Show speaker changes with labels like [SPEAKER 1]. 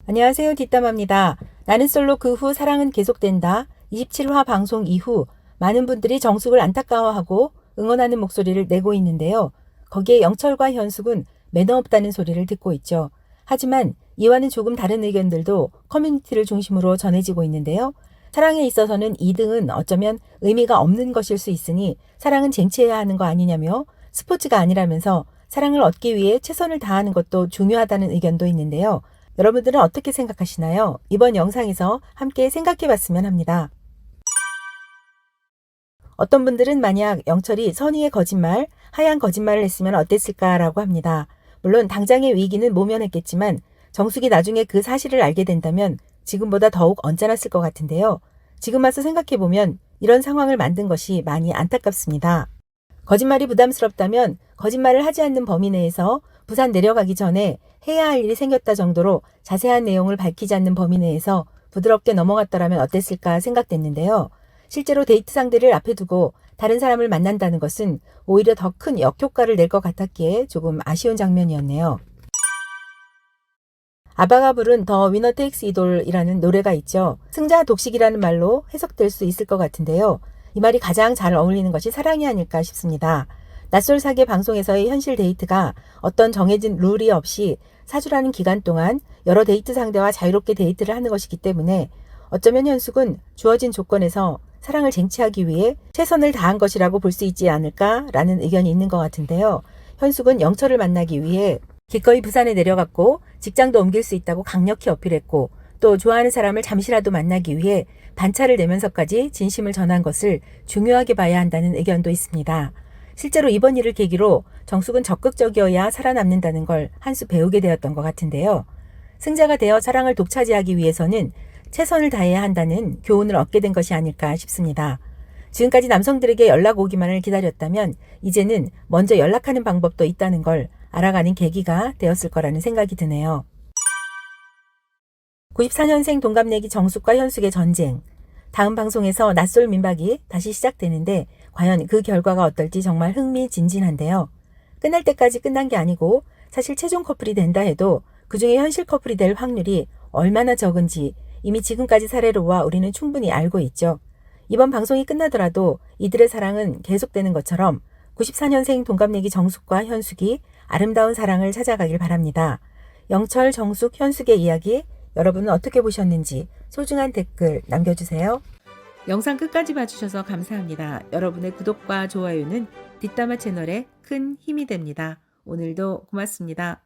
[SPEAKER 1] 안녕하세요. 뒷담화입니다. 나는 솔로 그 후 사랑은 계속된다. 27화 방송 이후 많은 분들이 정숙을 안타까워하고 응원하는 목소리를 내고 있는데요. 거기에 영철과 현숙은 매너 없다는 소리를 듣고 있죠. 하지만 이와는 조금 다른 의견들도 커뮤니티를 중심으로 전해지고 있는데요. 사랑에 있어서는 2등은 어쩌면 의미가 없는 것일 수 있으니 사랑은 쟁취해야 하는 거 아니냐며 스포츠가 아니라면서 사랑을 얻기 위해 최선을 다하는 것도 중요하다는 의견도 있는데요. 여러분들은 어떻게 생각하시나요? 이번 영상에서 함께 생각해 봤으면 합니다. 어떤 분들은 만약 영철이 선의의 거짓말, 하얀 거짓말을 했으면 어땠을까라고 합니다. 물론 당장의 위기는 모면했겠지만 정숙이 나중에 그 사실을 알게 된다면 지금보다 더욱 언짢았을 것 같은데요. 지금 와서 생각해 보면 이런 상황을 만든 것이 많이 안타깝습니다. 거짓말이 부담스럽다면 거짓말을 하지 않는 범위 내에서 부산 내려가기 전에 해야 할 일이 생겼다 정도로 자세한 내용을 밝히지 않는 범위 내에서 부드럽게 넘어갔더라면 어땠을까 생각됐는데요. 실제로 데이트 상대를 앞에 두고 다른 사람을 만난다는 것은 오히려 더 큰 역효과를 낼 것 같았기에 조금 아쉬운 장면이었네요. 아바가 부른 더 위너 테이크스 이돌이라는 노래가 있죠. 승자 독식이라는 말로 해석될 수 있을 것 같은데요. 이 말이 가장 잘 어울리는 것이 사랑이 아닐까 싶습니다. 낯설 사계 방송에서의 현실 데이트가 어떤 정해진 룰이 없이 사주라는 기간 동안 여러 데이트 상대와 자유롭게 데이트를 하는 것이기 때문에 어쩌면 현숙은 주어진 조건에서 사랑을 쟁취하기 위해 최선을 다한 것이라고 볼 수 있지 않을까라는 의견이 있는 것 같은데요. 현숙은 영철을 만나기 위해 기꺼이 부산에 내려갔고 직장도 옮길 수 있다고 강력히 어필했고 또 좋아하는 사람을 잠시라도 만나기 위해 반차를 내면서까지 진심을 전한 것을 중요하게 봐야 한다는 의견도 있습니다. 실제로 이번 일을 계기로 정숙은 적극적이어야 살아남는다는 걸 한 수 배우게 되었던 것 같은데요. 승자가 되어 사랑을 독차지하기 위해서는 최선을 다해야 한다는 교훈을 얻게 된 것이 아닐까 싶습니다. 지금까지 남성들에게 연락 오기만을 기다렸다면 이제는 먼저 연락하는 방법도 있다는 걸 알아가는 계기가 되었을 거라는 생각이 드네요. 94년생 동갑내기 정숙과 현숙의 전쟁. 다음 방송에서 낯설 민박이 다시 시작되는데 과연 그 결과가 어떨지 정말 흥미진진한데요. 끝날 때까지 끝난 게 아니고 사실 최종 커플이 된다 해도 그중에 현실 커플이 될 확률이 얼마나 적은지 이미 지금까지 사례로와 우리는 충분히 알고 있죠. 이번 방송이 끝나더라도 이들의 사랑은 계속되는 것처럼 94년생 동갑내기 정숙과 현숙이 아름다운 사랑을 찾아가길 바랍니다. 영철, 정숙, 현숙의 이야기 여러분은 어떻게 보셨는지 소중한 댓글 남겨주세요. 영상 끝까지 봐주셔서 감사합니다. 여러분의 구독과 좋아요는 뒷담화 채널에 큰 힘이 됩니다. 오늘도 고맙습니다.